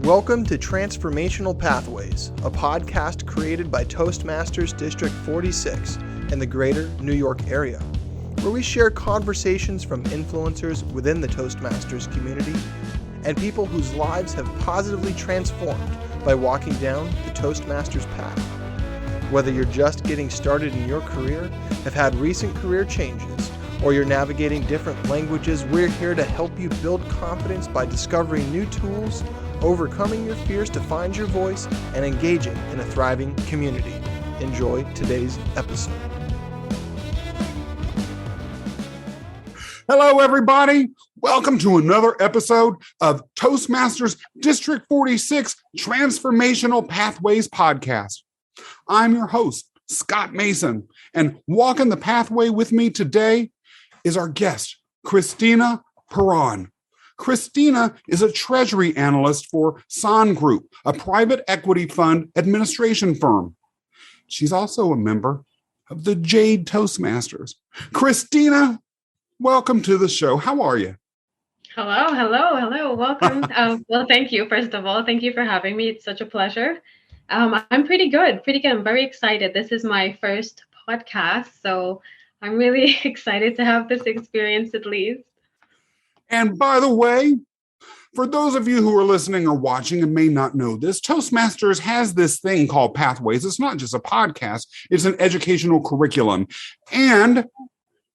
Welcome to Transformational Pathways, a podcast created by Toastmasters District 46 in the greater New York area, where we share conversations from influencers within the Toastmasters community and people whose lives have positively transformed by walking down the Toastmasters path. Whether you're just getting started in your career, have had recent career changes, or you're navigating different languages, we're here to help you build confidence by discovering new tools, overcoming your fears to find your voice, and engaging in a thriving community. Enjoy today's episode. Hello, everybody. Welcome to another episode of Toastmasters District 46 Transformational Pathways podcast. I'm your host, Scott Mason, and walking the pathway with me today is our guest, Christina Pooran. Christina is a Treasury Analyst for San Group, a private equity fund administration firm. She's also a member of the Jade Toastmasters. Christina, welcome to the show. How are you? Hello. Welcome. Well, thank you. First of all, thank you for having me. It's such a pleasure. I'm pretty good. I'm very excited. This is my first podcast, so I'm really excited to have this experience at least. And by the way, for those of you who are listening or watching and may not know this, Toastmasters has this thing called Pathways. It's not just a podcast, it's an educational curriculum. And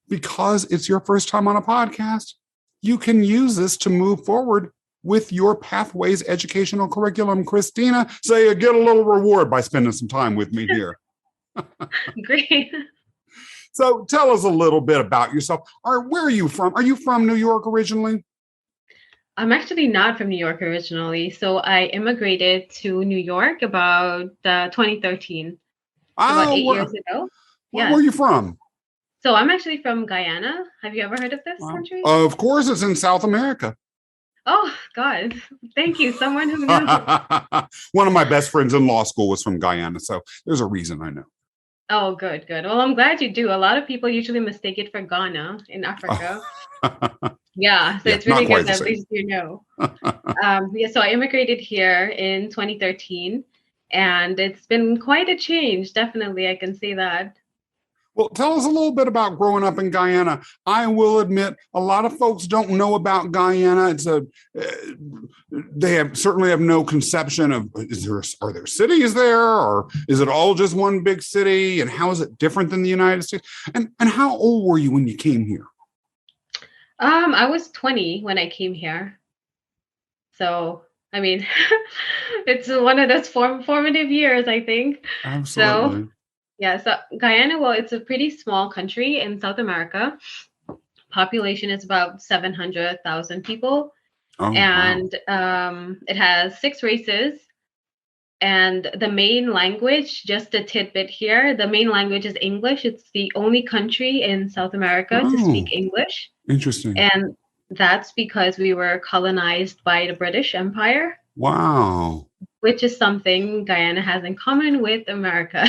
because it's your first time on a podcast, you can use this to move forward with your Pathways educational curriculum. Christina, so you get a little reward by spending some time with me here. Great. So tell us a little bit about yourself. Where are you from? Are you from New York originally? I'm actually not from New York originally. So I immigrated to New York about 2013, about 8 years ago. Where are you from? So I'm actually from Guyana. Have you ever heard of this country? Of course, it's in South America. Oh, God. Thank you. Someone who knows. One of my best friends in law school was from Guyana, so there's a reason I know. Oh, good. Well, I'm glad you do. A lot of people usually mistake it for Ghana in Africa. Yeah, so it's really good that at least you know. So I immigrated here in 2013, and it's been quite a change. Definitely, I can say that. Well, tell us a little bit about growing up in Guyana. I will admit, a lot of folks don't know about Guyana. They certainly have no conception of, are there cities there, or is it all just one big city? And how is it different than the United States? And how old were you when you came here? I was 20 when I came here. So, I mean, it's one of those formative years, I think. Absolutely. So Guyana, well, it's a pretty small country in South America. Population is about 700,000 people. And it has 6 races. And the main language, just a tidbit here, the main language is English. It's the only country in South America to speak English. Interesting. And that's because we were colonized by the British Empire. Wow. Which is something Guyana has in common with America.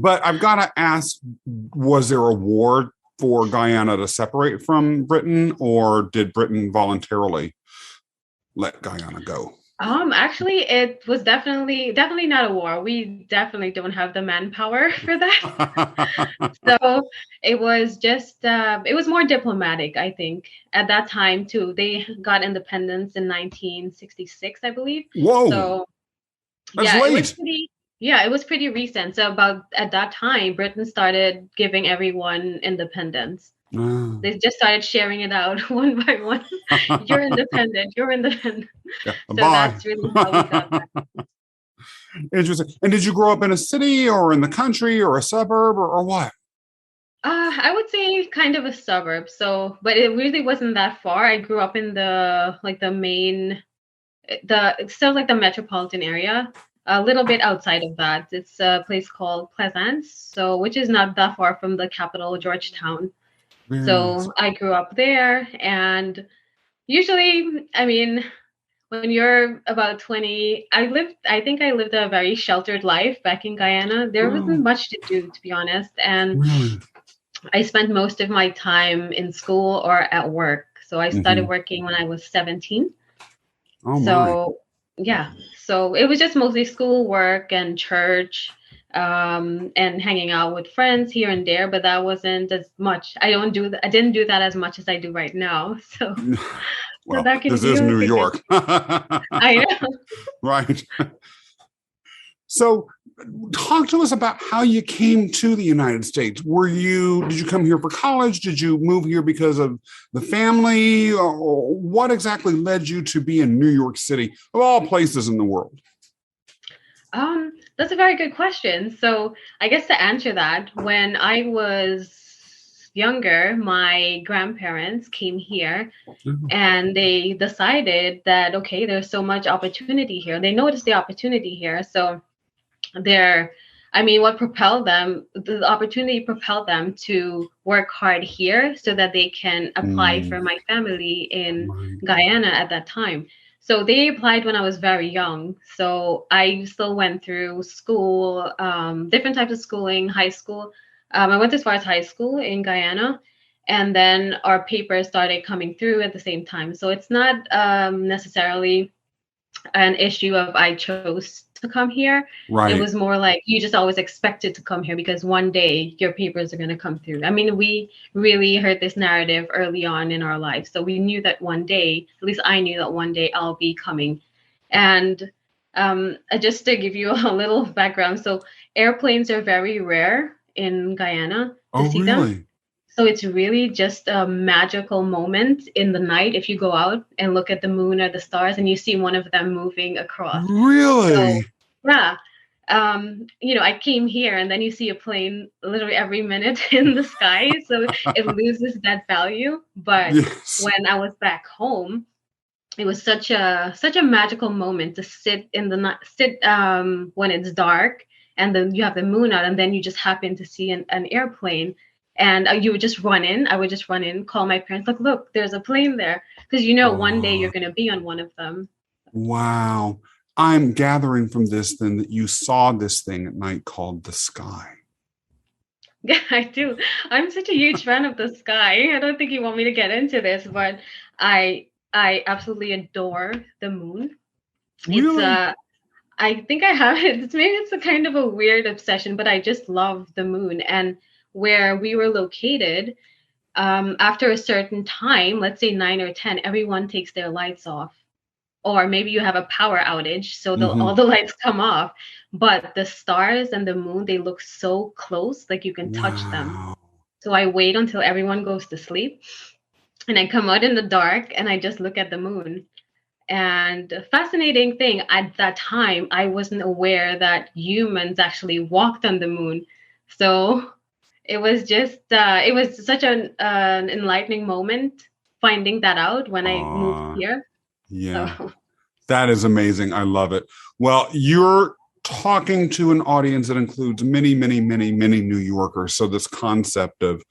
But I've got to ask, was there a war for Guyana to separate from Britain, or did Britain voluntarily let Guyana go? Actually, it was definitely not a war. We definitely don't have the manpower for that. So it was just, it was more diplomatic, I think, at that time too. They got independence in 1966, I believe. Whoa. So that's late. It was pretty recent. So about at that time, Britain started giving everyone independence. They just started sharing it out one by one. You're independent. Yeah, so that's really how we got that. Interesting. And did you grow up in a city or in the country or a suburb or what? I would say kind of a suburb. So, but it really wasn't that far. I grew up in it's still like the metropolitan area. A little bit outside of that, it's a place called Plaisance, so which is not that far from the capital, Georgetown. Very so nice. I grew up there, and usually, I mean, when you're about 20, I think I lived a very sheltered life back in Guyana. There wasn't much to do, to be honest, and I spent most of my time in school or at work. So I started working when I was 17. Oh, so yeah, so it was just mostly school work and church, and hanging out with friends here and there, but that wasn't as much. I didn't do that as much as I do right now. So so Well, that this could is you New could York. I know. Right. So talk to us about how you came to the United States. Did you come here for college? Did you move here because of the family? Or what exactly led you to be in New York City, of all places in the world? That's a very good question. So I guess to answer that, when I was younger, my grandparents came here and they decided that, okay, there's so much opportunity here. They noticed the opportunity here. So what propelled them, the opportunity propelled them to work hard here so that they can apply for my family in Guyana at that time. So they applied when I was very young. So I still went through school, different types of schooling, high school. I went as far as high school in Guyana. And then our papers started coming through at the same time. So it's not necessarily an issue of I chose to come here. Right. It was more like you just always expected to come here because one day your papers are going to come through. I mean, we really heard this narrative early on in our lives. So we knew that one day, at least I knew that one day I'll be coming. And just to give you a little background, so airplanes are very rare in Guyana to see really? them. So it's really just a magical moment in the night if you go out and look at the moon or the stars and you see one of them moving across. Really? So, yeah. I came here and then you see a plane literally every minute in the sky. So it loses that value. But when I was back home, it was such a magical moment to sit in the night, when it's dark and then you have the moon out and then you just happen to see an airplane. And you would just run in. I would just run in, call my parents, like, look, there's a plane there. Because one day you're going to be on one of them. Wow. I'm gathering from this then that you saw this thing at night called the sky. Yeah, I do. I'm such a huge fan of the sky. I don't think you want me to get into this, but I absolutely adore the moon. Really? I think I have it. Maybe it's a kind of a weird obsession, but I just love the moon. And where we were located, after a certain time, let's say 9 or 10, everyone takes their lights off. Or maybe you have a power outage, so all the lights come off. But the stars and the moon, they look so close, like you can touch them. So I wait until everyone goes to sleep. And I come out in the dark and I just look at the moon. And a fascinating thing, at that time, I wasn't aware that humans actually walked on the moon. So it was just, it was such an enlightening moment finding that out when I moved here. Yeah, so. That is amazing. I love it. Well, you're talking to an audience that includes many, many, many, many New Yorkers. So this concept of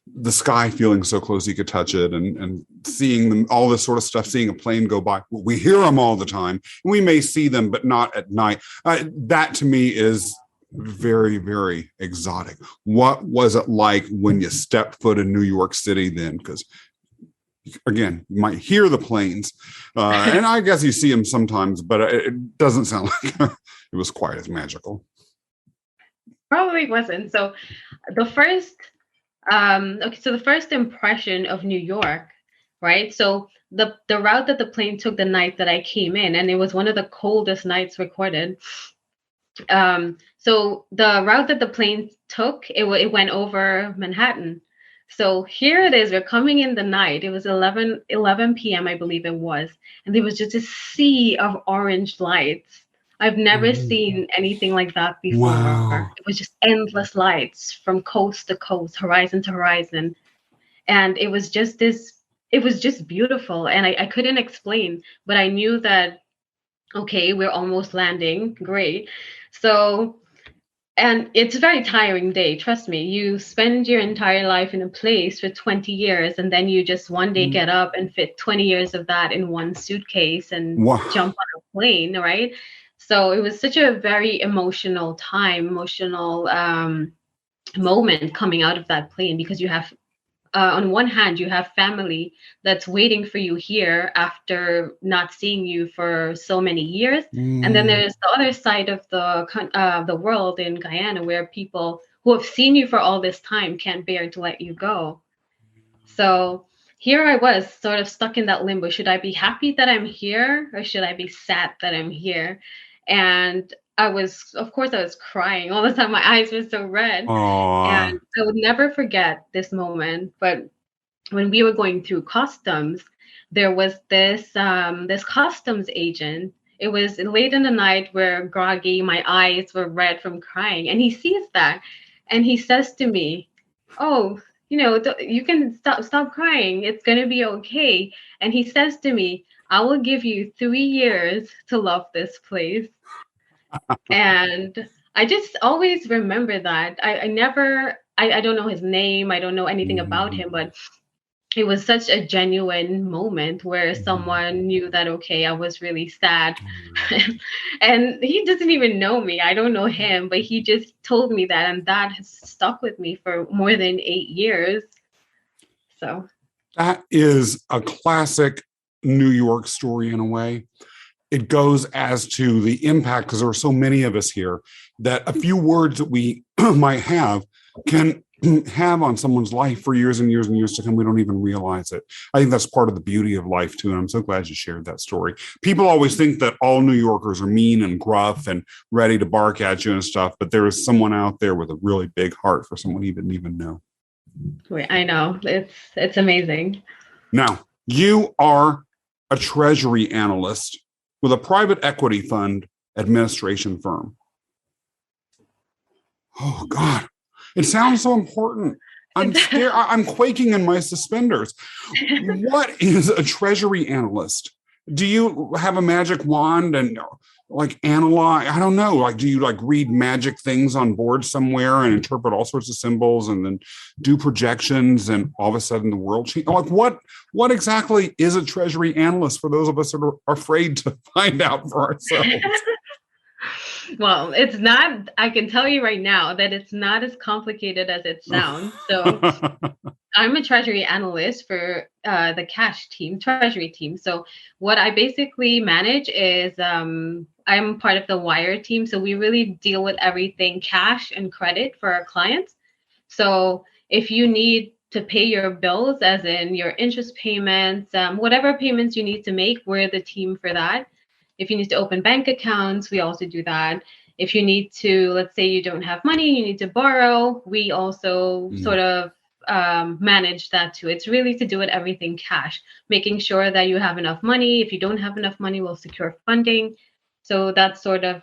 the sky feeling so close you could touch it and seeing them, all this sort of stuff, seeing a plane go by. We hear them all the time. We may see them, but not at night. That to me is very, very exotic. What was it like when you stepped foot in New York City then? Because again, you might hear the planes, and I guess you see them sometimes, but it doesn't sound like it was quite as magical. Probably wasn't. So the first, the first impression of New York, right? So the route that the plane took the night that I came in, and it was one of the coldest nights recorded. So the route that the plane took, it went over Manhattan. So here it is, we're coming in the night. It was 11 p.m., I believe it was. And there was just a sea of orange lights. I've never seen anything like that before. Wow. It was just endless lights from coast to coast, horizon to horizon. And it was just beautiful. And I couldn't explain, but I knew that, okay, we're almost landing. Great. So, and it's a very tiring day. Trust me, you spend your entire life in a place for 20 years, and then you just one day get up and fit 20 years of that in one suitcase and jump on a plane, right? So it was such a very emotional moment coming out of that plane, because you have on one hand, you have family that's waiting for you here after not seeing you for so many years. And then there's the other side of the world in Guyana, where people who have seen you for all this time can't bear to let you go. So here I was sort of stuck in that limbo. Should I be happy that I'm here, or should I be sad that I'm here? And of course, I was crying all the time. My eyes were so red. Aww. And I would never forget this moment. But when we were going through customs, there was this customs agent. It was late in the night, where groggy, my eyes were red from crying. And he sees that. And he says to me, "Oh, you can stop crying. It's going to be okay." And he says to me, "I will give you 3 years to love this place." And I just always remember that. I don't know his name. I don't know anything about him, but it was such a genuine moment where someone knew that, okay, I was really sad. And he doesn't even know me. I don't know him, but he just told me that. And that has stuck with me for more than 8 years. So that is a classic New York story in a way. It goes as to the impact, because there are so many of us here, that a few words that we might have can have on someone's life for years and years and years to come. We don't even realize it. I think that's part of the beauty of life too. And I'm so glad you shared that story. People always think that all New Yorkers are mean and gruff and ready to bark at you and stuff, but there is someone out there with a really big heart for someone you didn't even know. I know. It's amazing. Now, you are a Treasury Analyst with a private equity fund administration firm. Oh, God. It sounds so important. I'm scared. I'm quaking in my suspenders. What is a Treasury Analyst? Do you have a magic wand and analyze? I don't know. Do you read magic things on board somewhere and interpret all sorts of symbols and then do projections and all of a sudden the world changes? What exactly is a Treasury Analyst for those of us that are afraid to find out for ourselves? Well, it's not. I can tell you right now that it's not as complicated as it sounds. So I'm a Treasury Analyst for the Treasury team. So what I basically manage is I'm part of the wire team. So we really deal with everything cash and credit for our clients. So if you need to pay your bills, as in your interest payments, whatever payments you need to make, we're the team for that. If you need to open bank accounts, we also do that. If you need to, let's say you don't have money, you need to borrow, we also sort of manage that too. It's really to do with everything cash, making sure that you have enough money. If you don't have enough money, we'll secure funding. So that's sort of,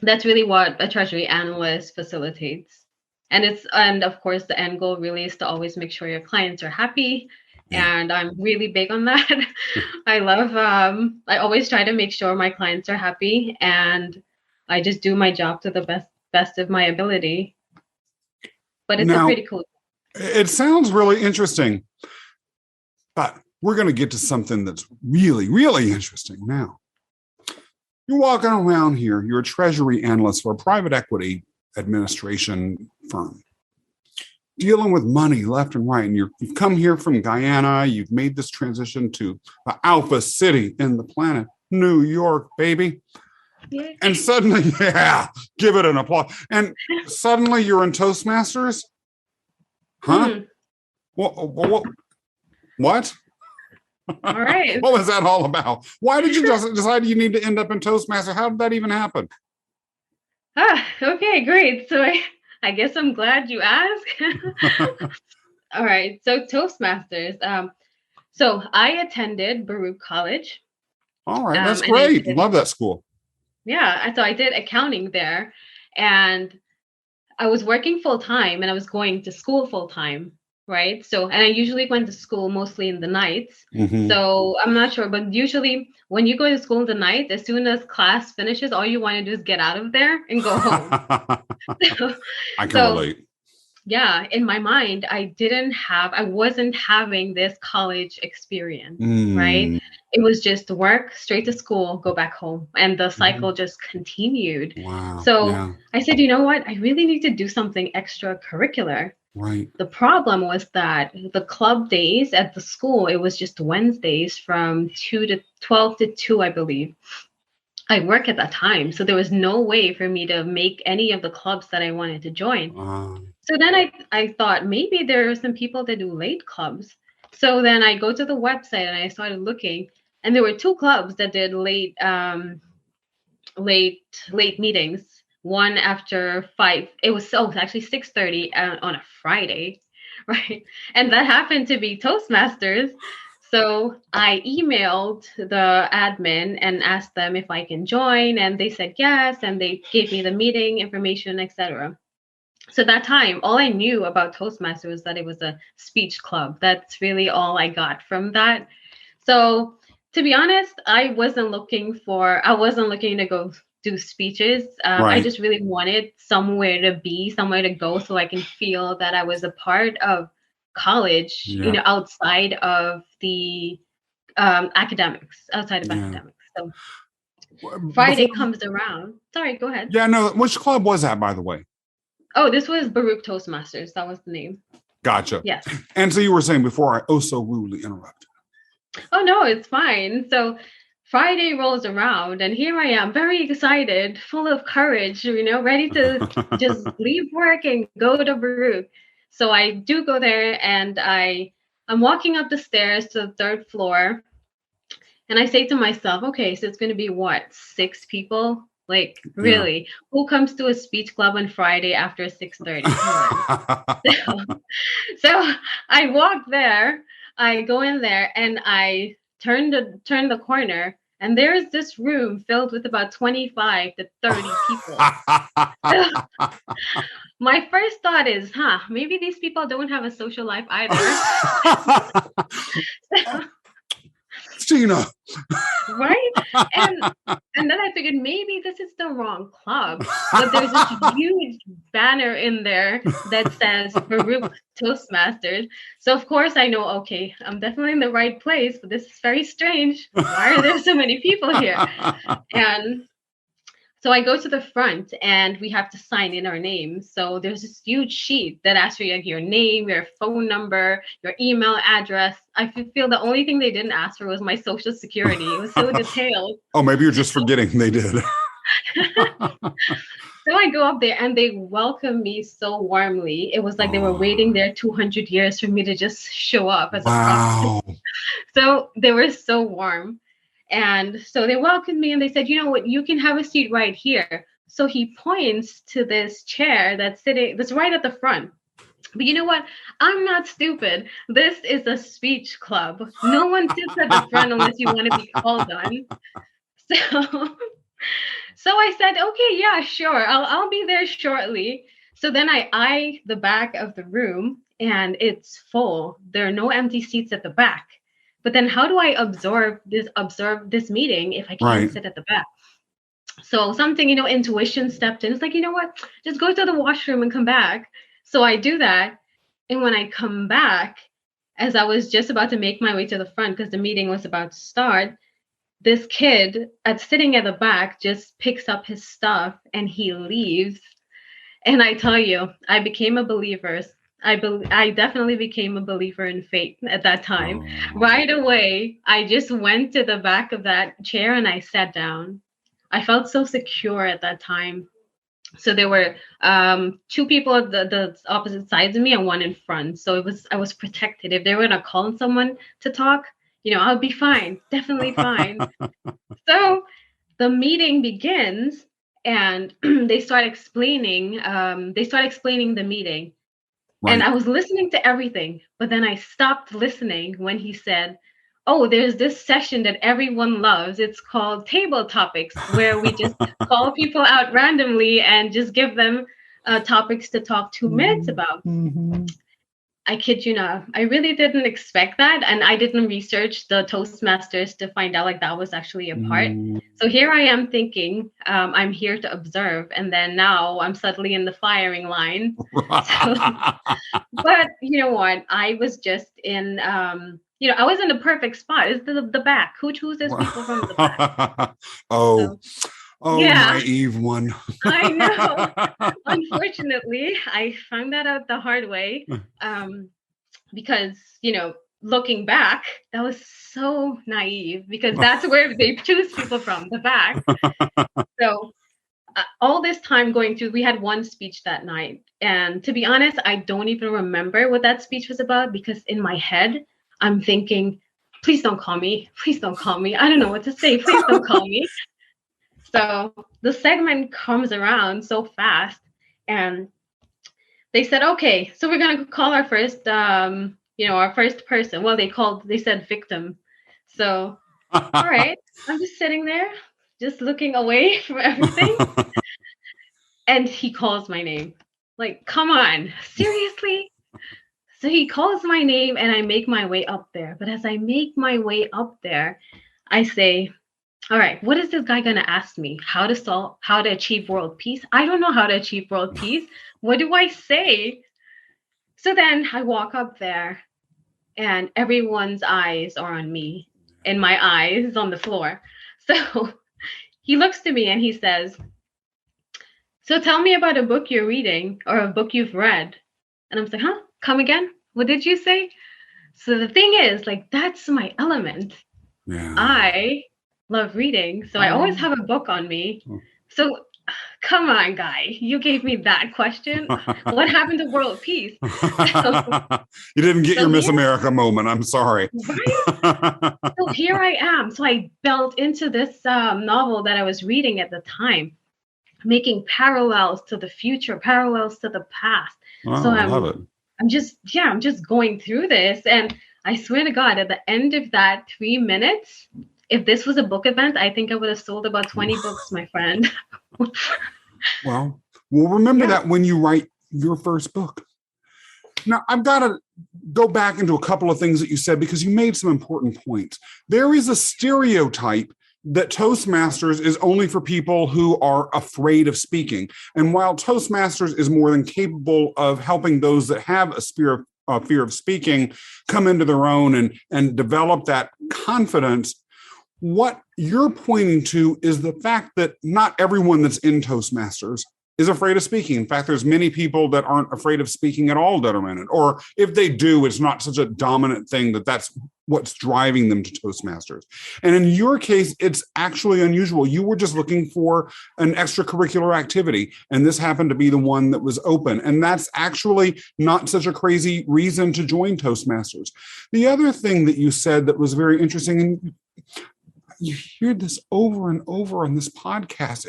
that's really what a Treasury Analyst facilitates. And of course, the end goal really is to always make sure your clients are happy. And I'm really big on that. I always try to make sure my clients are happy, and I just do my job to the best of my ability. But it's a pretty cool. It sounds really interesting, but we're going to get to something that's really, really interesting now. You're walking around here. You're a Treasury Analyst for a private equity administration firm, dealing with money left and right. And you've come here from Guyana. You've made this transition to the alpha city in the planet, New York, baby. Yeah. And suddenly, give it an applause. And suddenly you're in Toastmasters? Huh? What? All right. What was that all about? Why did you just decide you need to end up in Toastmasters? How did that even happen? Okay, great. So I guess I'm glad you asked. All right. So Toastmasters. So I attended Baruch College. All right. That's great. Love that school. Yeah. So I did accounting there, and I was working full time and I was going to school full time. Right. So, and I usually went to school mostly in the nights. Mm-hmm. So I'm not sure, but usually when you go to school in the night, as soon as class finishes, all you want to do is get out of there and go home. I can relate. Yeah. In my mind, I wasn't having this college experience, right? It was just work, straight to school, go back home. And the cycle just continued. Wow. So I said, you know what? I really need to do something extracurricular. Right. The problem was that the club days at the school, it was just Wednesdays from 12 to 2, I believe. I work at that time, so there was no way for me to make any of the clubs that I wanted to join. So then I thought maybe there are some people that do late clubs. So then I go to the website and I started looking, and there were 2 clubs that did late meetings. One after 5. It was actually 6:30 on a Friday, right? And that happened to be Toastmasters. So I emailed the admin and asked them if I can join, and they said yes, and they gave me the meeting information, etc. So that time, all I knew about Toastmasters was that it was a speech club. That's really all I got from that. So to be honest, I wasn't looking to go do speeches. I just really wanted somewhere to be, somewhere to go, so I can feel that I was a part of college, outside of the academics. So Friday comes around. Sorry, go ahead. Yeah, no, which club was that, by the way? Oh, this was Baruch Toastmasters. That was the name. Gotcha. Yes. And so you were saying before I so rudely interrupted. Oh, no, it's fine. So Friday rolls around, and here I am, very excited, full of courage, ready to just leave work and go to Baruch. So I do go there, and I'm walking up the stairs to the 3rd floor, and I say to myself, okay, so it's going to be what, 6 people? Like, really? Yeah. Who comes to a speech club on Friday after 6:30? So I walk there, I go in there, and I turn the corner, and there's this room filled with about 25 to 30 people. My first thought is, maybe these people don't have a social life either. Tina. Right? And then I figured maybe this is the wrong club. But there's this huge banner in there that says Baruch Toastmasters. So of course I know, okay, I'm definitely in the right place, but this is very strange. Why are there so many people here? And so I go to the front, and we have to sign in our names. So there's this huge sheet that asks for your name, your phone number, your email address. I feel the only thing they didn't ask for was my social security. It was so detailed. Oh, maybe you're just forgetting they did. So I go up there, and they welcome me so warmly. It was like they were waiting there 200 years for me to just show up as a prospect. So they were so warm. And so they welcomed me, and they said, you know what, you can have a seat right here. So he points to this chair that's right at the front. But you know what? I'm not stupid. This is a speech club. No one sits at the front unless you want to be called on. So I said, okay, yeah, sure. I'll be there shortly. So then I eye the back of the room, and it's full. There are no empty seats at the back. But then how do I observe this meeting if I can't sit at the back? So something, intuition stepped in. It's like, you know what? Just go to the washroom and come back. So I do that. And when I come back, as I was just about to make my way to the front because the meeting was about to start, this kid sitting at the back just picks up his stuff and he leaves. And I tell you, I became a believer. I definitely became a believer in fate at that time. Right away, I just went to the back of that chair and I sat down. I felt so secure at that time. So there were 2 people at the opposite sides of me and 1 in front. So I was protected. If they were going to call someone to talk, I'll be fine, definitely fine. So the meeting begins, and they start explaining the meeting. Right. And I was listening to everything, but then I stopped listening when he said, oh, there's this session that everyone loves. It's called Table Topics, where we just call people out randomly and just give them topics to talk 2 minutes about. Mm-hmm. I kid you not. I really didn't expect that. And I didn't research the Toastmasters to find out like that was actually a part. So here I am thinking I'm here to observe. And then now I'm suddenly in the firing line. But you know what? I was just in, I was in the perfect spot. It's the back. Who chooses people from the back? Oh, Yeah, naive one. I know. Unfortunately, I found that out the hard way. Because, looking back, that was so naive because that's where they choose people from, the back. So all this time going through, we had one speech that night. And to be honest, I don't even remember what that speech was about because in my head, I'm thinking, please don't call me. Please don't call me. I don't know what to say. Please don't call me. So the segment comes around so fast and they said, okay, so we're going to call our first, our first person. Well, they said victim. So, all right, I'm just sitting there, just looking away from everything. And he calls my name. Like, come on, seriously? So he calls my name and I make my way up there. But as I make my way up there, I say, all right, what is this guy going to ask me? How to achieve world peace? I don't know how to achieve world peace. What do I say? So then I walk up there and everyone's eyes are on me and my eyes on the floor. So he looks to me and he says, so tell me about a book you're reading or a book you've read. And I'm like, huh? Come again? What did you say? So the thing is, like, that's my element. Yeah. I love reading. So I always have a book on me. So come on, guy. You gave me that question. What happened to world peace? You didn't get your Miss America moment. I'm sorry. Right? So here I am. So I built into this novel that I was reading at the time, making parallels to the future, parallels to the past. Oh, so I love it. I'm just going through this. And I swear to God, at the end of that 3 minutes, if this was a book event, I think I would have sold about 20 books, my friend. Well, we'll remember that when you write your first book. Now, I've got to go back into a couple of things that you said because you made some important points. There is a stereotype that Toastmasters is only for people who are afraid of speaking. And while Toastmasters is more than capable of helping those that have a fear of speaking come into their own and develop that confidence, what you're pointing to is the fact that not everyone that's in Toastmasters is afraid of speaking. In fact, there's many people that aren't afraid of speaking at all that are in it. Or if they do, it's not such a dominant thing that's what's driving them to Toastmasters. And in your case, it's actually unusual. You were just looking for an extracurricular activity, and this happened to be the one that was open. And that's actually not such a crazy reason to join Toastmasters. The other thing that you said that was very interesting, and you hear this over and over on this podcast.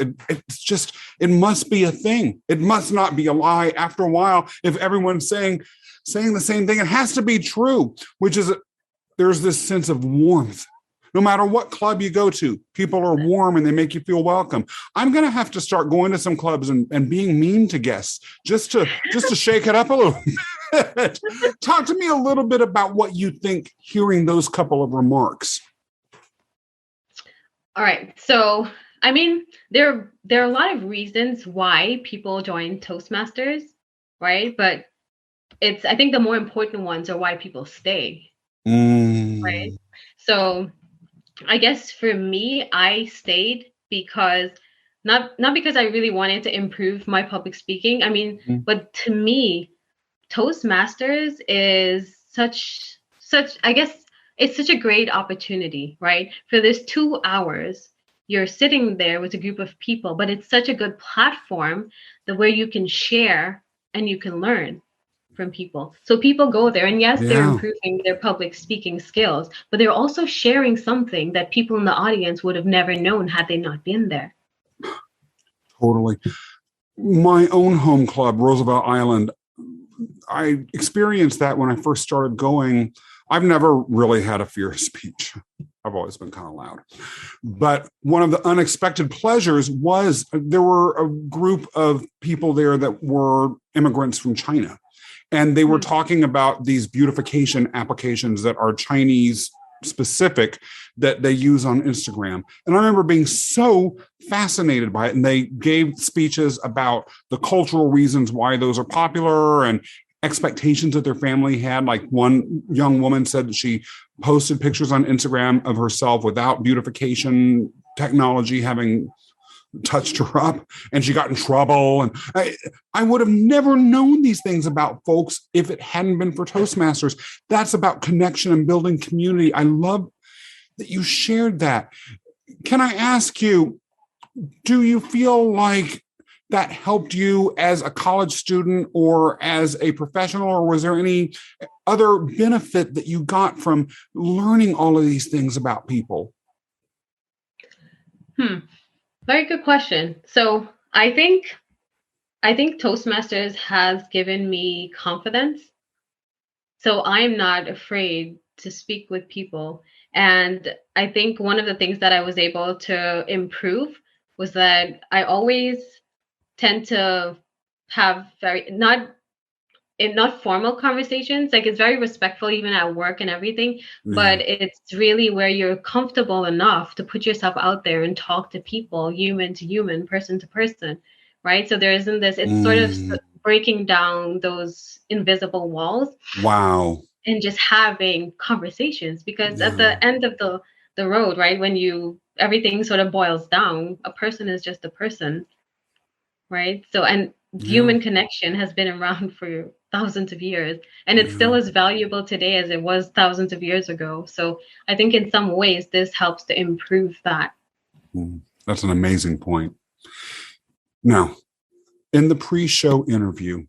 It must be a thing. It must not be a lie. After a while, if everyone's saying the same thing, it has to be true, which is there's this sense of warmth. No matter what club you go to, people are warm and they make you feel welcome. I'm going to have to start going to some clubs and being mean to guests just to shake it up a little bit. Talk to me a little bit about what you think hearing those couple of remarks. All right. So, I mean, there are a lot of reasons why people join Toastmasters, right? But I think the more important ones are why people stay, right? So I guess for me, I stayed because not because I really wanted to improve my public speaking. I mean, but to me, Toastmasters is I guess it's such a great opportunity, right? For this 2 hours, you're sitting there with a group of people, but it's such a good platform where you can share and you can learn from people. So people go there and yes, they're improving their public speaking skills, but they're also sharing something that people in the audience would have never known had they not been there. Totally. My own home club, Roosevelt Island, I experienced that when I first started going. I've never really had a fear of speech. I've always been kind of loud. But one of the unexpected pleasures was there were a group of people there that were immigrants from China. And they were talking about these beautification applications that are Chinese specific that they use on Instagram. And I remember being so fascinated by it. And they gave speeches about the cultural reasons why those are popular and expectations that their family had. Like one young woman said that she posted pictures on Instagram of herself without beautification technology having touched her up and she got in trouble. And I would have never known these things about folks if it hadn't been for Toastmasters. That's about connection and building community. I love that you shared that. Can I ask you, do you feel like that helped you as a college student or as a professional, or was there any other benefit that you got from learning all of these things about people? Very good question. So I think Toastmasters has given me confidence. So I'm not afraid to speak with people. And I think one of the things that I was able to improve was that I always tend to have not formal conversations. Like, it's very respectful even at work and everything, but it's really where you're comfortable enough to put yourself out there and talk to people, human to human, person to person, right? So there isn't this, it's sort of breaking down those invisible walls. Wow. And just having conversations, because at the end of the road, right, when everything sort of boils down, a person is just a person, right? So, and human connection has been around for thousands of years, and it's still as valuable today as it was thousands of years ago. So I think in some ways this helps to improve that. That's an amazing point. Now, in the pre-show interview,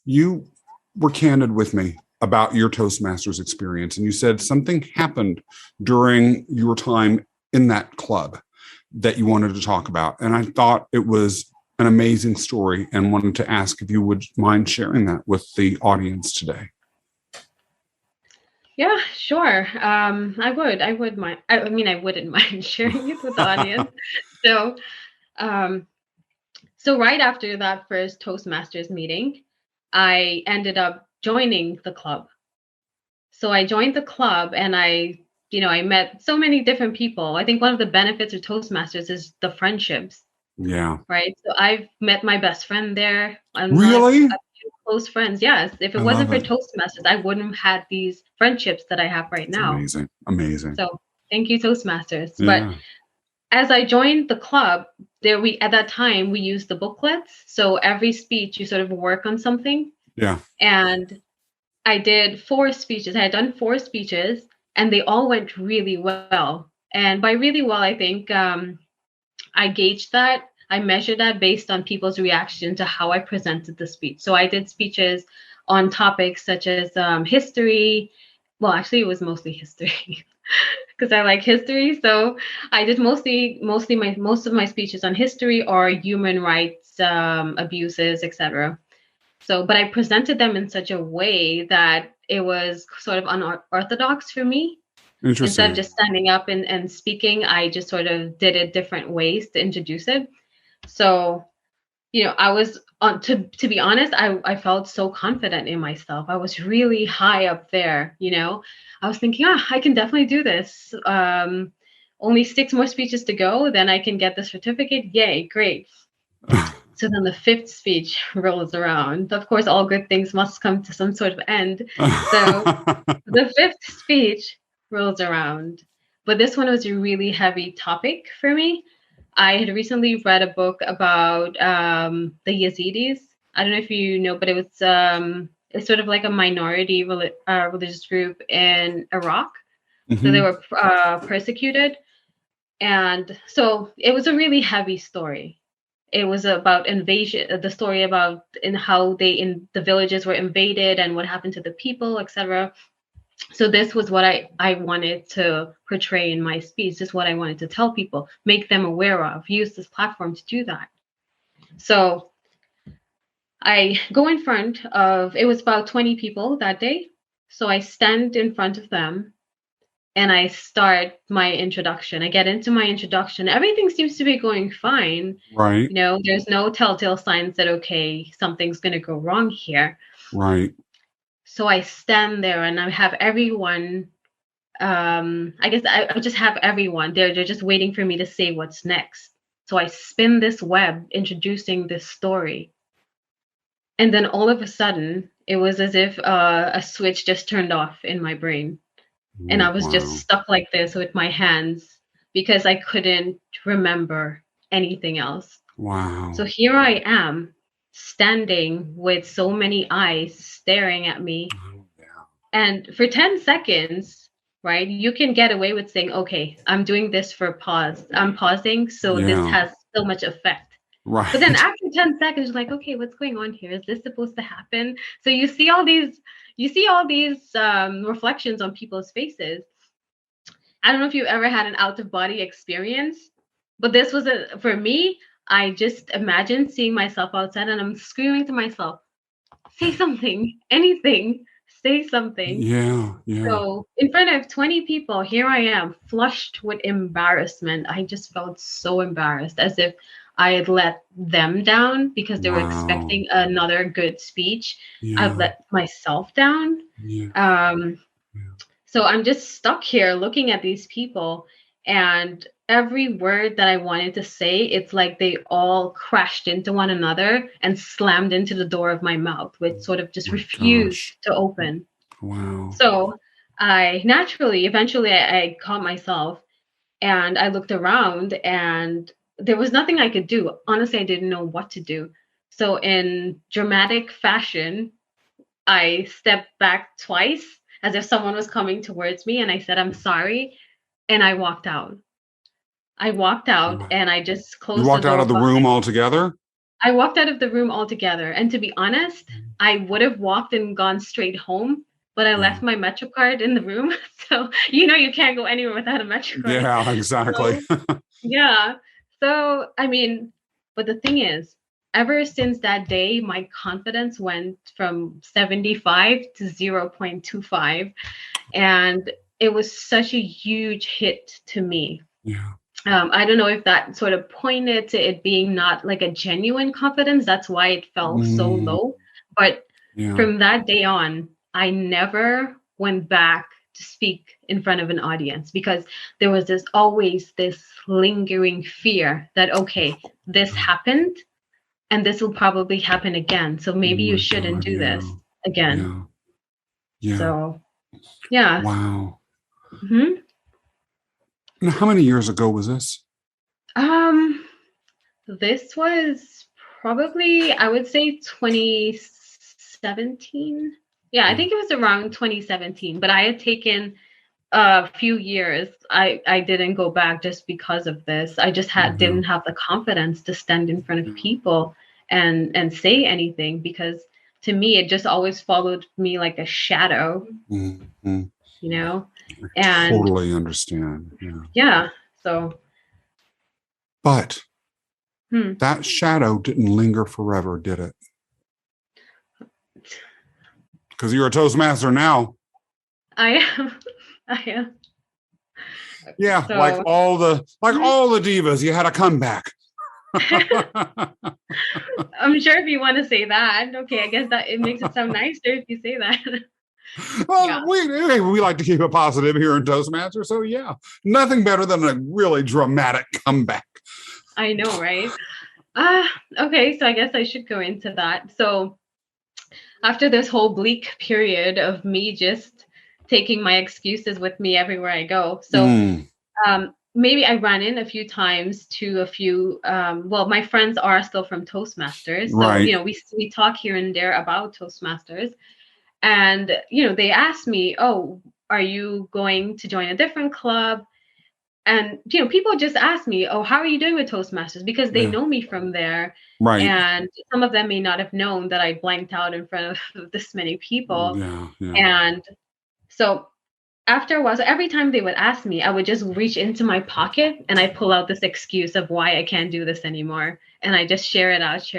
you were candid with me about your Toastmasters experience, and you said something happened during your time in that club that you wanted to talk about. And I thought it was an amazing story and wanted to ask if you would mind sharing that with the audience today. Yeah, sure. I would mind. I mean, I wouldn't mind sharing it with the audience. So right after that first Toastmasters meeting, I ended up joining the club. So I joined the club and I met so many different people. I think one of the benefits of Toastmasters is the friendships. Yeah. Right. So I've met my best friend there. Really? Close friends. Yes. If it wasn't for Toastmasters, I wouldn't have had these friendships that I have right now. Amazing. Amazing. So thank you, Toastmasters. Yeah. But as I joined the club, at that time we used the booklets. So every speech you sort of work on something. Yeah. And I did 4 speeches. I had done 4 speeches and they all went really well. And by really well, I think I gauged that. I measured that based on people's reaction to how I presented the speech. So I did speeches on topics such as history. Well, actually, it was mostly history because I like history. So I did most of my speeches on history or human rights abuses, etc. So, but I presented them in such a way that it was sort of unorthodox for me. Instead of just standing up and speaking, I just sort of did it different ways to introduce it. So, I was to be honest, I felt so confident in myself. I was really high up there, I was thinking, I can definitely do this. Only 6 more speeches to go, then I can get the certificate. Yay, great. So then the 5th speech rolls around. Of course, all good things must come to some sort of end. So the 5th speech rolls around. But this one was a really heavy topic for me. I had recently read a book about the Yazidis. I don't know if you know, but it's sort of like a minority religious group in Iraq. Mm-hmm. So they were persecuted. And so it was a really heavy story. It was about invasion, the story about how the villages were invaded and what happened to the people, etc. So this was what I wanted to portray in my speech. This is what I wanted to tell people, make them aware of, use this platform to do that. So I go in front of, it was about 20 people that day. So I stand in front of them and I start my introduction. I get into my introduction. Everything seems to be going fine. Right. There's no telltale signs that, okay, something's going to go wrong here. Right. So I stand there and I have everyone, I guess I just have everyone. They're just waiting for me to say what's next. So I spin this web introducing this story. And then all of a sudden, it was as if a switch just turned off in my brain. And I was just stuck like this with my hands because I couldn't remember anything else. Wow. So here I am standing with so many eyes staring at me. Oh, yeah. And for 10 seconds, right, you can get away with saying, okay, I'm doing this for pause. I'm pausing. So this has so much effect. Right. But then after 10 seconds, you're like, okay, what's going on here? Is this supposed to happen? So you see all these reflections on people's faces. I don't know if you've ever had an out of body experience, but this was for me, I just imagined seeing myself outside and I'm screaming to myself, say something, anything, say something. Yeah. So in front of 20 people, here I am, flushed with embarrassment. I just felt so embarrassed, as if I had let them down because they were expecting another good speech. I've let myself down. So I'm just stuck here looking at these people, and every word that I wanted to say, it's like they all crashed into one another and slammed into the door of my mouth, which sort of just refused to open. Wow. So I eventually I caught myself and I looked around and there was nothing I could do. Honestly, I didn't know what to do. So in dramatic fashion, I stepped back twice as if someone was coming towards me, and I said, I'm sorry. And I walked out. And I just closed the door. You walked out of the room altogether? I walked out of the room altogether. And to be honest, I would have walked and gone straight home, but I left my Metro card in the room. So, you can't go anywhere without a Metro card. Yeah, exactly. So, I mean, but the thing is, ever since that day, my confidence went from 75 to 0.25. And it was such a huge hit to me. Yeah. I don't know if that sort of pointed to it being not like a genuine confidence. That's why it fell so low. But from that day on, I never went back to speak in front of an audience, because there was always this lingering fear that, okay, this happened and this will probably happen again. So maybe you shouldn't do this again. Yeah. So, yeah. Wow. Mm-hmm. Now, how many years ago was this? This was probably, I would say 2017. Yeah, I think it was around 2017, but I had taken a few years. I didn't go back just because of this. I just didn't have the confidence to stand in front of people and say anything, because to me, it just always followed me like a shadow, I totally understand. Yeah. So. But that shadow didn't linger forever, did it? Because you're a Toastmaster now. I am. Yeah, so, like all the divas, you had a comeback. I'm sure if you want to say that. Okay, I guess that it makes it sound nicer if you say that. Well, we like to keep it positive here in Toastmaster, so yeah, nothing better than a really dramatic comeback. I know, right? Okay, so I guess I should go into that. So after this whole bleak period of me just taking my excuses with me everywhere I go, so maybe I ran in a few times to a few, my friends are still from Toastmasters. So, we talk here and there about Toastmasters. And, they asked me, oh, are you going to join a different club? And, people just ask me, oh, how are you doing with Toastmasters? Because they know me from there. Right. And some of them may not have known that I blanked out in front of this many people. Yeah. And so after a while, so every time they would ask me, I would just reach into my pocket and I pull out this excuse of why I can't do this anymore. And I just share it out.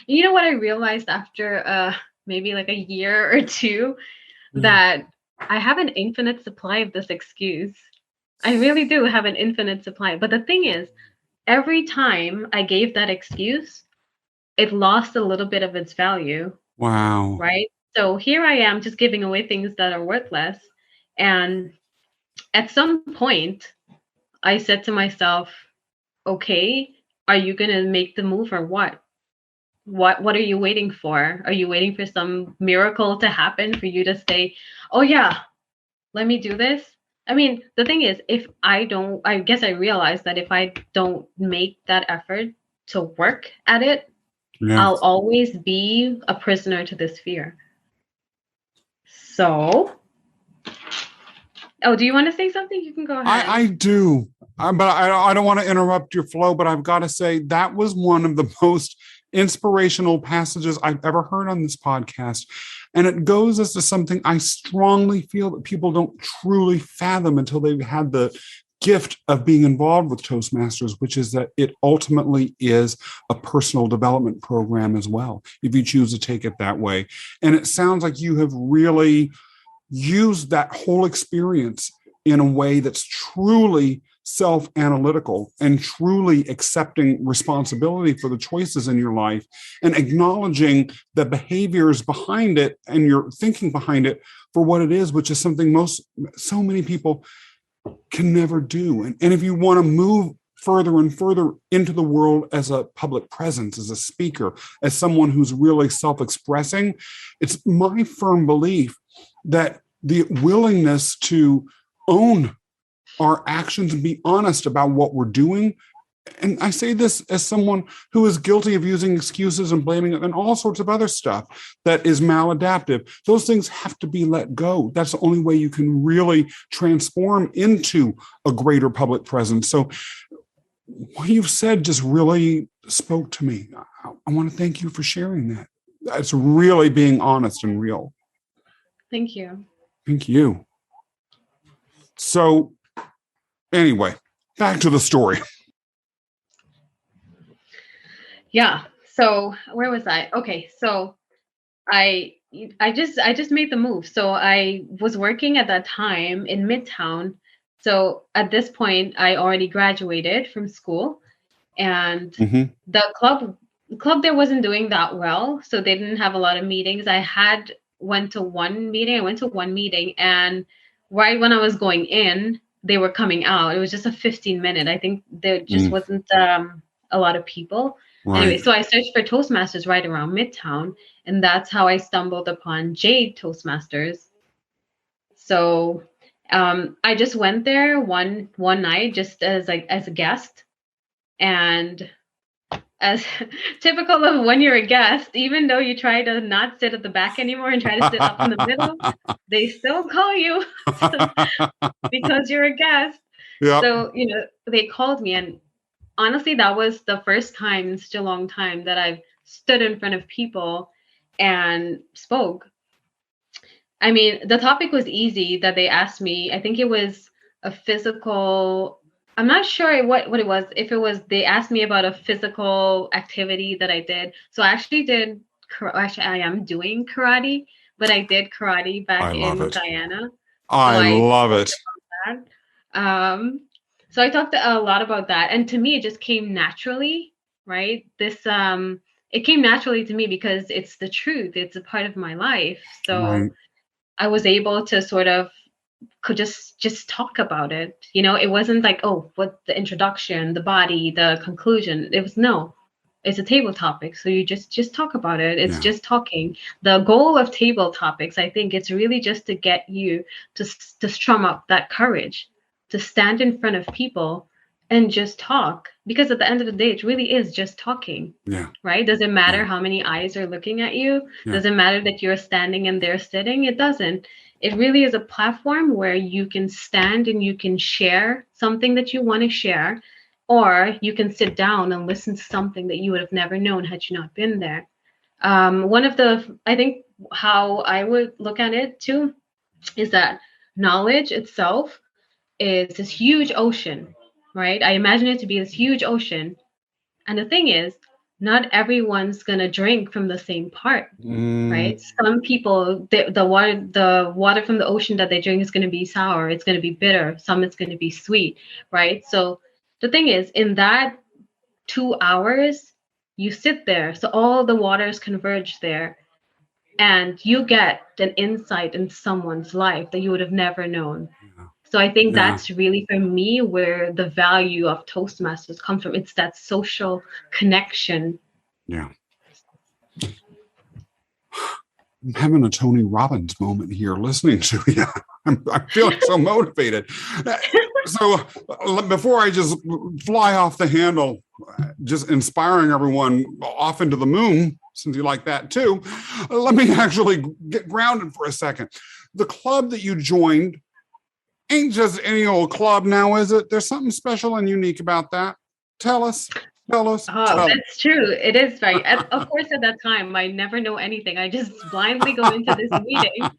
You know what I realized after maybe like a year or two, that I have an infinite supply of this excuse. I really do have an infinite supply. But the thing is, every time I gave that excuse, it lost a little bit of its value. Wow. Right? So here I am just giving away things that are worthless. And at some point, I said to myself, okay, are you going to make the move or what? What are you waiting for? Are you waiting for some miracle to happen for you to say, oh, yeah, let me do this? I mean, the thing is, I guess I realized that if I don't make that effort to work at it, I'll always be a prisoner to this fear. So, do you want to say something? You can go ahead. I do, but I don't want to interrupt your flow, but I've got to say that was one of the most inspirational passages I've ever heard on this podcast. And it goes as to something I strongly feel that people don't truly fathom until they've had the gift of being involved with Toastmasters, which is that it ultimately is a personal development program as well, if you choose to take it that way. And it sounds like you have really used that whole experience in a way that's truly self-analytical and truly accepting responsibility for the choices in your life and acknowledging the behaviors behind it and your thinking behind it for what it is, which is something so many people can never do. And if you want to move further and further into the world as a public presence, as a speaker, as someone who's really self-expressing, it's my firm belief that the willingness to own our actions and be honest about what we're doing. And I say this as someone who is guilty of using excuses and blaming it and all sorts of other stuff that is maladaptive. Those things have to be let go. That's the only way you can really transform into a greater public presence. So what you've said just really spoke to me. I want to thank you for sharing that. That's really being honest and real. Thank you. Thank you. So anyway, back to the story. Yeah. So where was I? Okay. So I just made the move. So I was working at that time in Midtown. So at this point, I already graduated from school, and the club there wasn't doing that well. So they didn't have a lot of meetings. I went to one meeting, and right when I was going in, they were coming out. It was just a 15-minute. I think there just wasn't a lot of people. Right. Anyway, so I searched for Toastmasters right around Midtown, and that's how I stumbled upon Jade Toastmasters. So I just went there one night just as a guest, and as typical of when you're a guest, even though you try to not sit at the back anymore and try to sit up in the middle, they still call you because you're a guest. Yep. So, they called me, and honestly, that was the first time in such a long time that I've stood in front of people and spoke. I mean, the topic was easy that they asked me. I think it was a physical, I'm not sure what it was. If it was, they asked me about a physical activity that I did. So I actually I am doing karate, but I did karate back in Guyana. I love it. So I talked a lot about that. And to me, it just came naturally, right? It came naturally to me because it's the truth. It's a part of my life. So I was able to sort of could just talk about it. It wasn't like, what the introduction, the body, the conclusion. It was it's a table topic. So you just talk about it. It's just talking. The goal of table topics, I think it's really just to get you to strum up that courage, to stand in front of people and just talk. Because at the end of the day, it really is just talking. Yeah. Right? Does it matter how many eyes are looking at you? Yeah. Does it matter that you're standing and they're sitting? It doesn't. It really is a platform where you can stand and you can share something that you want to share, or you can sit down and listen to something that you would have never known had you not been there. I think how I would look at it too, is that knowledge itself is this huge ocean, right? I imagine it to be this huge ocean. And the thing is, not everyone's going to drink from the same part, right? Some people, the water from the ocean that they drink is going to be sour. It's going to be bitter. Some it's going to be sweet, right? So the thing is, in that 2 hours, you sit there. So all the waters converge there. And you get an insight in someone's life that you would have never known. So I think that's really, for me, where the value of Toastmasters comes from. It's that social connection. Yeah. I'm having a Tony Robbins moment here listening to you. I'm feeling so motivated. So before I just fly off the handle, just inspiring everyone off into the moon, since you like that too, let me actually get grounded for a second. The club that you joined ain't just any old club now, is it? There's something special and unique about that. Tell us. Oh, that's true. It is very, of course, at that time, I never know anything. I just blindly go into this meeting.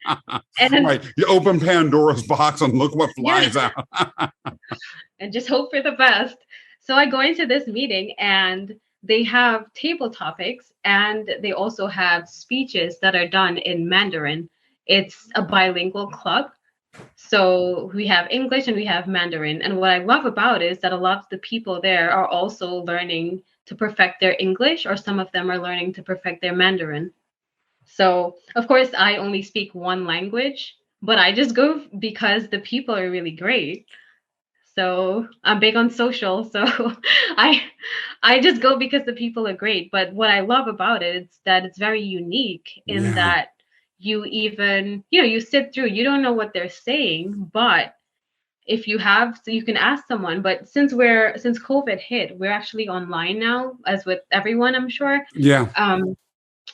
And right. You open Pandora's box and look what flies out. And just hope for the best. So I go into this meeting and they have table topics and they also have speeches that are done in Mandarin. It's a bilingual club. So we have English and we have Mandarin. And what I love about it is that a lot of the people there are also learning to perfect their English, or some of them are learning to perfect their Mandarin. So, of course, I only speak one language, but I just go because the people are really great. So I'm big on social. So I just go because the people are great. But what I love about it is that it's very unique in that you even, you sit through, you don't know what they're saying, but if you have, so you can ask someone. But since COVID hit, we're actually online now, as with everyone, I'm sure. Yeah.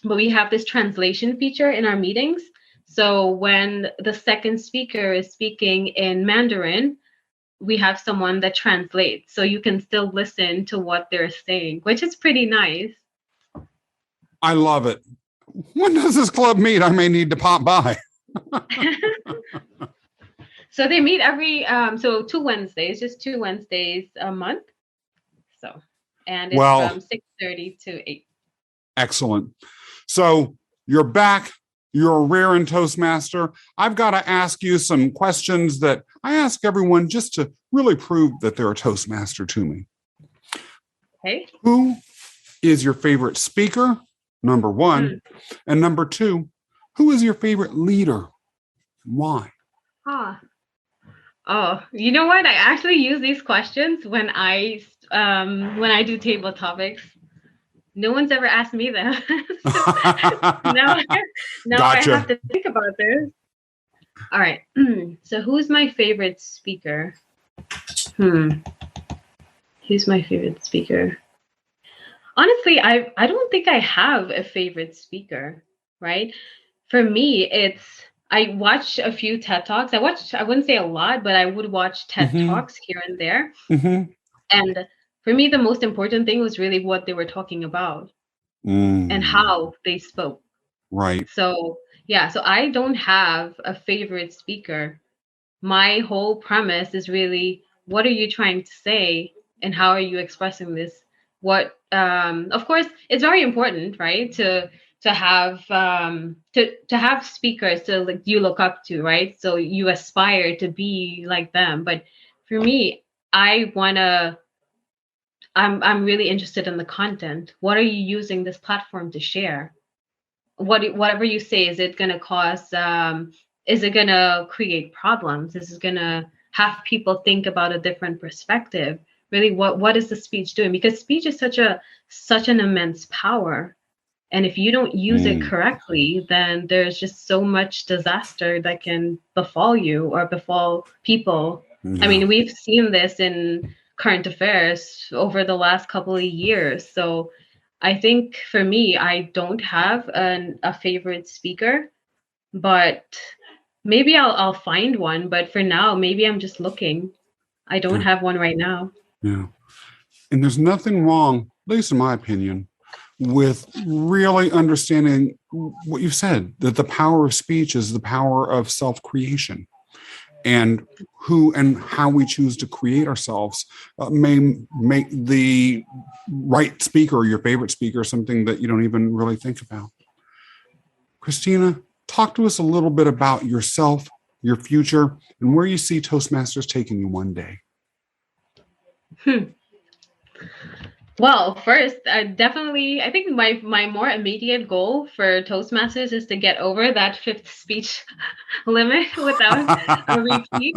But we have this translation feature in our meetings. So when the second speaker is speaking in Mandarin, we have someone that translates. So you can still listen to what they're saying, which is pretty nice. I love it. When does this club meet? I may need to pop by. So they meet every, so 2 Wednesdays, just 2 Wednesdays a month. So, and it's from 6:30 to 8. Excellent. So you're back. You're a rare in Toastmaster. I've got to ask you some questions that I ask everyone just to really prove that they're a Toastmaster to me. Okay. Who is your favorite speaker? Number one. And number two, who is your favorite leader? Why? Oh, you know what? I actually use these questions when I do table topics. No one's ever asked me that. now Gotcha. I have to think about this. All right. So who's my favorite speaker? Who's my favorite speaker? Honestly, I don't think I have a favorite speaker, right? For me, I watch a few TED Talks. I wouldn't say a lot, but I would watch TED Talks here and there. And for me, the most important thing was really what they were talking about and how they spoke. Right. So, yeah, so I don't have a favorite speaker. My whole premise is really, what are you trying to say and how are you expressing this? What, of course, it's very important, right? To have speakers you look up to, right? So you aspire to be like them. But for me, I'm really interested in the content. What are you using this platform to share? Whatever you say, is it going to cause, is it going to create problems? Is it going to have people think about a different perspective? Really, what is the speech doing? Because speech is such an immense power. And if you don't use it correctly, then there's just so much disaster that can befall you or befall people. Yeah. I mean, we've seen this in current affairs over the last couple of years. So I think for me, I don't have a favorite speaker, but maybe I'll find one. But for now, maybe I'm just looking. I don't have one right now. Yeah. And there's nothing wrong, at least in my opinion, with really understanding what you said, that the power of speech is the power of self-creation. And who and how we choose to create ourselves may make the right speaker or your favorite speaker something that you don't even really think about. Christina, talk to us a little bit about yourself, your future, and where you see Toastmasters taking you one day. Well, first, I think my more immediate goal for Toastmasters is to get over that 5th speech limit without a repeat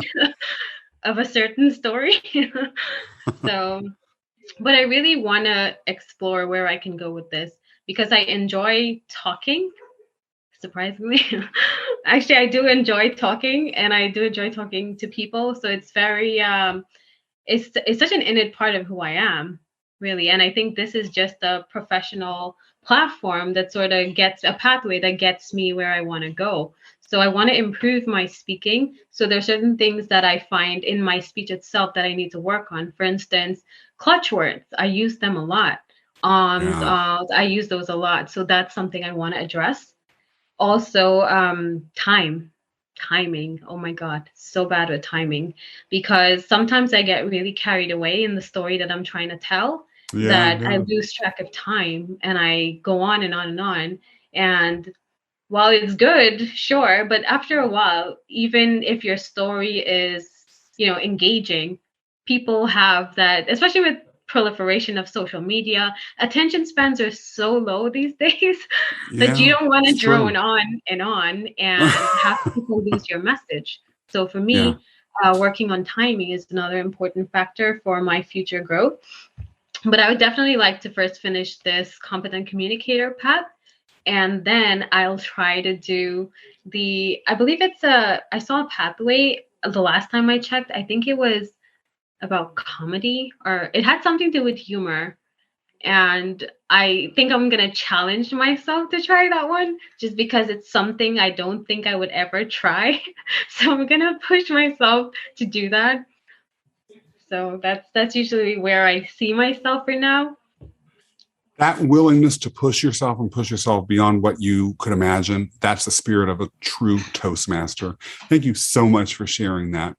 of a certain story. So, but I really want to explore where I can go with this because I enjoy talking. surprisingly. Actually, I do enjoy talking, and I do enjoy talking to people. So it's very, it's such an innate part of who I am, really. And I think this is just a professional platform that sort of gets a pathway that gets me where I want to go. So I want to improve my speaking. So there's certain things that I find in my speech itself that I need to work on. For instance, clutch words. I use them a lot. I use those a lot. So that's something I want to address. Also, timing. Oh my God, so bad with timing, because sometimes I get really carried away in the story that I'm trying to tell, that I lose track of time and I go on and on and on. And while it's good, sure, but after a while, even if your story is, engaging, people have that, especially with proliferation of social media, attention spans are so low these days that you don't want to drone on and have people lose your message. So for me, working on timing is another important factor for my future growth. But I would definitely like to first finish this competent communicator path. And then I'll try to do I believe I saw a pathway the last time I checked. I think it was about comedy, or it had something to do with humor. And I think I'm going to challenge myself to try that one, just because it's something I don't think I would ever try. So I'm going to push myself to do that. So that's usually where I see myself right now. That willingness to push yourself and push yourself beyond what you could imagine, that's the spirit of a true Toastmaster. Thank you so much for sharing that.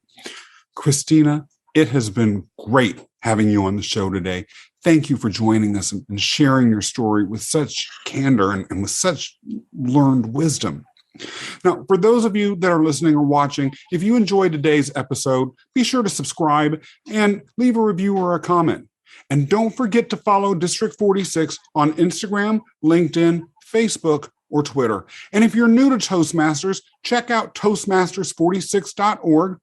Christina, it has been great having you on the show today. Thank you for joining us and sharing your story with such candor and with such learned wisdom. Now, for those of you that are listening or watching, if you enjoyed today's episode, be sure to subscribe and leave a review or a comment. And don't forget to follow District 46 on Instagram, LinkedIn, Facebook, or Twitter. And if you're new to Toastmasters, check out Toastmasters46.org.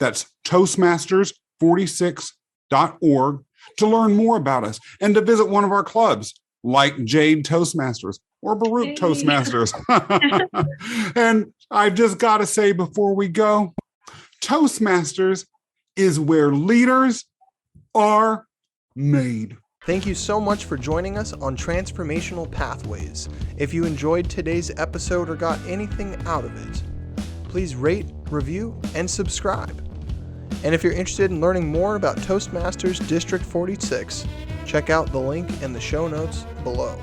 That's Toastmasters46.org to learn more about us and to visit one of our clubs like Jade Toastmasters or Baruch Toastmasters. And I've just got to say before we go, Toastmasters is where leaders are made. Thank you so much for joining us on Transformational Pathways. If you enjoyed today's episode or got anything out of it, please rate, review, and subscribe. And if you're interested in learning more about Toastmasters District 46, check out the link in the show notes below.